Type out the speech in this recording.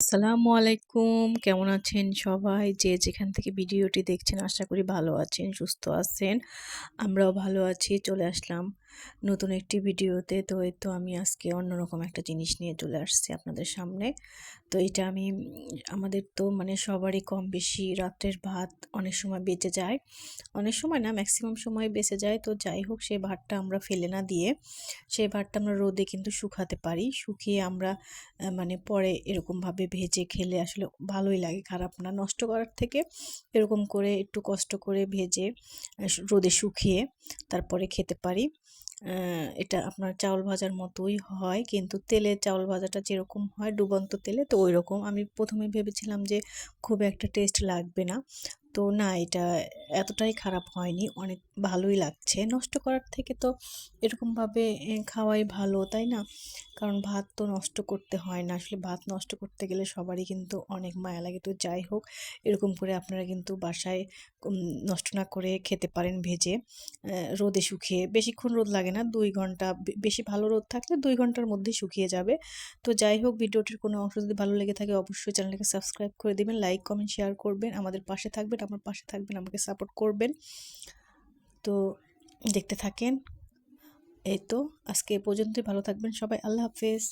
আসসালামু আলাইকুম। কেমন আছেন সবাই? যে যেখান থেকে ভিডিওটি দেখছেন আশা করি ভালো আছেন, সুস্থ আছেন। আমরাও ভালো আছি। চলে আসলাম নতুন একটি ভিডিওতে। তো এই তো আমি আজকে অন্যরকম একটা জিনিস নিয়ে চলে আসছি আপনাদের সামনে। তো এটা আমি আমাদের তো মানে সবারই কম বেশি রাত্রের ভাত অনেক সময় বেঁচে যায়। অনেক সময় না, ম্যাক্সিমাম সময় বেঁচে যায়। তো যাই হোক, সেই ভাতটা আমরা ফেলে না দিয়ে সেই ভাতটা আমরা রোদে কিন্তু শুকাতে পারি। শুকিয়ে আমরা মানে পরে এরকমভাবে ভেজে খেলে আসলে ভালোই লাগে, খারাপ না। নষ্ট করার থেকে এরকম করে একটু কষ্ট করে ভেজে রোদে শুকিয়ে তারপরে খেতে পারি। এটা আপনার চাউল ভাজার মতোই হয়, কিন্তু তেলে চাউল ভাজাটা যেরকম হয় ডুবন্ত তেলে, তো ওইরকম। আমি প্রথমে ভেবেছিলাম যে খুব একটা টেস্ট লাগবে না, তো না, এটা এতটাই খারাপ হয়নি, অনেক ভালোই লাগছে। নষ্ট করার থেকে তো এরকমভাবে খাওয়াই ভালো, তাই না? কারণ ভাত তো নষ্ট করতে হয় না। আসলে ভাত নষ্ট করতে গেলে সবারই কিন্তু অনেক মায়া লাগে। তো যাই হোক, এরকম করে আপনারা কিন্তু বাসায় নষ্ট না করে খেতে পারেন ভেজে, রোদে শুকিয়ে। বেশিক্ষণ রোদ লাগে না, ২ ঘন্টা, বেশি ভালো রোদ থাকলে ২ ঘন্টার মধ্যেই শুকিয়ে যাবে। তো যাই হোক, ভিডিওটির কোনো অংশ যদি ভালো লেগে থাকে অবশ্যই চ্যানেলটাকে সাবস্ক্রাইব করে দিবেন, লাইক, কমেন্ট, শেয়ার করবেন। আমাদের পাশে থাকবেন, আমার পাশে থাকবেন, আমাকে সাপোর্ট করবেন। তো দেখতে থাকেন। এই তো আজকে এ পর্যন্তই। ভালো থাকবেন সবাই। আল্লাহ হাফেজ।